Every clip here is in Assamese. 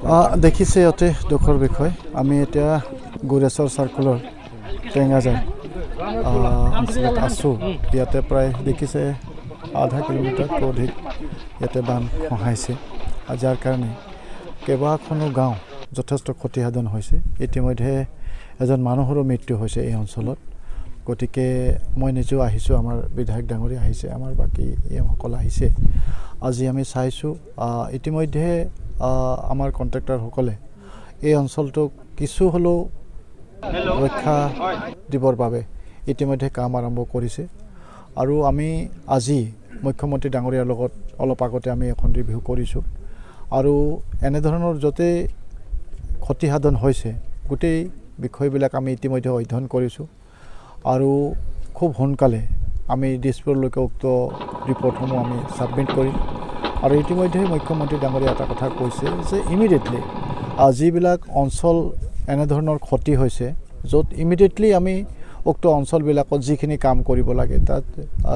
দেখিছে ইয়াতে দুখৰ বিষয় আমি এতিয়া গুৰেশ্বৰ চাৰ্কুলৰ টেঙাজাই অঞ্চলত আছোঁ ইয়াতে প্ৰায় দেখিছে আধা কিলোমিটাৰতকৈ অধিক ইয়াতে বান খহাইছে যাৰ কাৰণে কেইবাখনো গাঁও যথেষ্ট ক্ষতিসাধন হৈছে ইতিমধ্যে এজন মানুহৰো মৃত্যু হৈছে এই অঞ্চলত গতিকে মই নিজেও আহিছোঁ আমাৰ বিধায়ক ডাঙৰীয়া আহিছে আমাৰ বাকী এসকল আহিছে আজি আমি চাইছোঁ ইতিমধ্যে আমাৰ কন্ট্ৰাক্টৰসকলে এই অঞ্চলটোক কিছু হ'লেও ৰক্ষা দিবৰ বাবে ইতিমধ্যে কাম আৰম্ভ কৰিছে আৰু আমি আজি মুখ্যমন্ত্ৰী ডাঙৰীয়াৰ লগত অলপ আগতে আমি এখন ৰিভিউ কৰিছোঁ আৰু এনেধৰণৰ য'তে ক্ষতিসাধন হৈছে গোটেই বিষয়বিলাক আমি ইতিমধ্যে অধ্যয়ন কৰিছোঁ আৰু খুব সোনকালে আমি দিছপুৰলৈকে উক্ত ৰিপৰ্টসমূহ আমি ছাবমিট কৰিম আৰু ইতিমধ্যে মুখ্যমন্ত্ৰী ডাঙৰীয়া এটা কথা কৈছে যে ইমিডিয়েটলি যিবিলাক অঞ্চল এনেধৰণৰ ক্ষতি হৈছে য'ত ইমিডিয়েটলি আমি উক্ত অঞ্চলবিলাকত যিখিনি কাম কৰিব লাগে তাত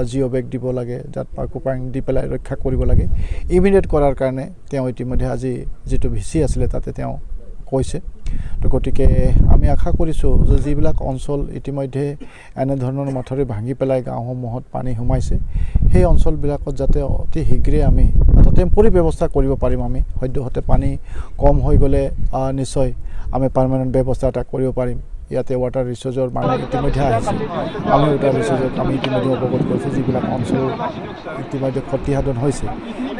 জিঅ' বেগ দিব লাগে তাত পাকুপাং দি পেলাই ৰক্ষা কৰিব লাগে ইমিডিয়েট কৰাৰ কাৰণে তেওঁ ইতিমধ্যে আজি যিটো ভিচি আছিলে তাতে তেওঁ কৈছে তো গতিকে আমি আশা কৰিছোঁ যে যিবিলাক অঞ্চল ইতিমধ্যে এনেধৰণৰ মাথৰি ভাঙি পেলাই গাঁওসমূহত পানী সোমাইছে সেই অঞ্চলবিলাকত যাতে অতি শীঘ্ৰে আমি এটা টেম্পৰী ব্যৱস্থা কৰিব পাৰিম আমি সদ্যহতে পানী কম হৈ গ'লে নিশ্চয় আমি পাৰ্মানেণ্ট ব্যৱস্থা এটা কৰিব পাৰিম ইয়াতে ৱাটাৰ ৰিচোৰ্চৰ মানুহ ইতিমধ্যে আহিছে আমি ৱাটাৰ ৰিচোৰ্চক আমি ইতিমধ্যে অৱগত কৰিছোঁ যিবিলাক অঞ্চল ইতিমধ্যে ক্ষতিসাধন হৈছে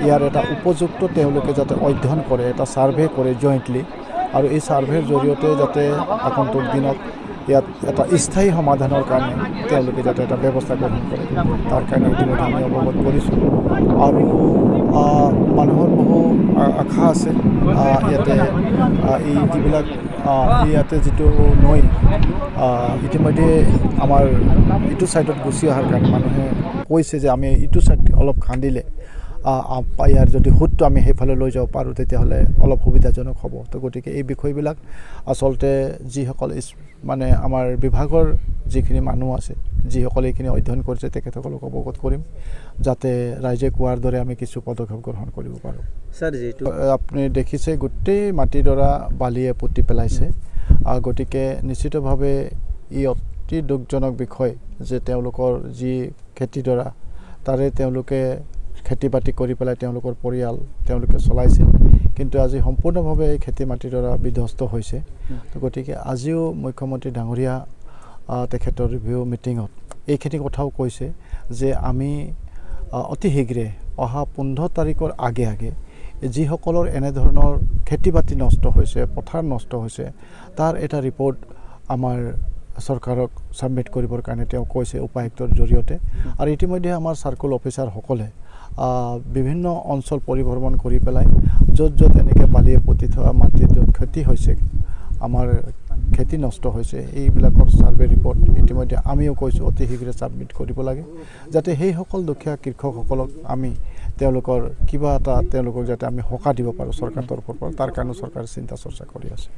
ইয়াৰ এটা উপযুক্ত তেওঁলোকে যাতে অধ্যয়ন কৰে এটা ছাৰ্ভে কৰে জইণ্টলি আৰু এই ছাৰ্ভেৰ জৰিয়তে যাতে আগন্তুক দিনত ইয়াত এটা স্থায়ী সমাধানৰ কাৰণে তেওঁলোকে যাতে এটা ব্যৱস্থা গ্ৰহণ কৰে তাৰ কাৰণে ইতিমধ্যে আমি অৱগত কৰিছোঁ আৰু মানুহৰ বহু আশা আছে ইয়াতে এই যিবিলাক ইয়াতে যিটো নৈ ইতিমধ্যে আমাৰ ইটো ছাইডত গুচি অহাৰ কাৰণে মানুহে কৈছে যে আমি ইটো ছাইড অলপ খান্দিলে ইয়াৰ যদি সুতটো আমি সেইফালে লৈ যাব পাৰোঁ তেতিয়াহ'লে অলপ সুবিধাজনক হ'ব তো গতিকে এই বিষয়বিলাক আচলতে যিসকল মানে আমাৰ বিভাগৰ যিখিনি মানুহ আছে যিসকলে এইখিনি অধ্যয়ন কৰিছে তেখেতসকলক অৱগত কৰিম যাতে ৰাইজে কোৱাৰ দৰে আমি কিছু পদক্ষেপ গ্ৰহণ কৰিব পাৰোঁ ছাৰ যিটো আপুনি দেখিছে গোটেই মাটিডৰা বালিয়ে পুতি পেলাইছে গতিকে নিশ্চিতভাৱে ই অতি দুখজনক বিষয় যে তেওঁলোকৰ যি খেতিডৰা তাৰে তেওঁলোকে খেতি বাতি কৰি পেলাই তেওঁলোকৰ পৰিয়াল তেওঁলোকে চলাইছিল কিন্তু আজি সম্পূৰ্ণভাৱে এই খেতি মাটিডৰা বিধ্বস্ত হৈছে তো গতিকে আজিও মুখ্যমন্ত্ৰী ডাঙৰীয়া তেখেতৰ ৰিভিউ মিটিঙত এইখিনি কথাও কৈছে যে আমি অতি শীঘ্ৰে অহা 15 তাৰিখৰ আগে আগে যিসকলৰ এনেধৰণৰ খেতি বাতি নষ্ট হৈছে পথাৰ নষ্ট হৈছে তাৰ এটা ৰিপৰ্ট আমাৰ চৰকাৰক ছাবমিট কৰিবৰ কাৰণে তেওঁ কৈছে উপায়ুক্তৰ জৰিয়তে আৰু ইতিমধ্যে আমাৰ চাৰ্কুল অফিচাৰসকলে বিভিন্ন অঞ্চল পৰিভ্ৰমণ কৰি পেলাই য'ত য'ত এনেকৈ বালিয়ে পুতি থোৱা মাটিত য'ত ক্ষতি হৈছে আমাৰ খেতি নষ্ট হৈছে এইবিলাকৰ ছাৰ্ভে ৰিপৰ্ট ইতিমধ্যে আমিও কৈছোঁ অতি শীঘ্ৰে ছাবমিট কৰিব লাগে যাতে সেইসকল দুখীয়া কৃষকসকলক আমি তেওঁলোকৰ কিবা এটা তেওঁলোকক যাতে আমি সকাহ দিব পাৰোঁ চৰকাৰৰ তৰফৰ পৰা তাৰ কাৰণে চৰকাৰে চিন্তা চৰ্চা কৰি আছে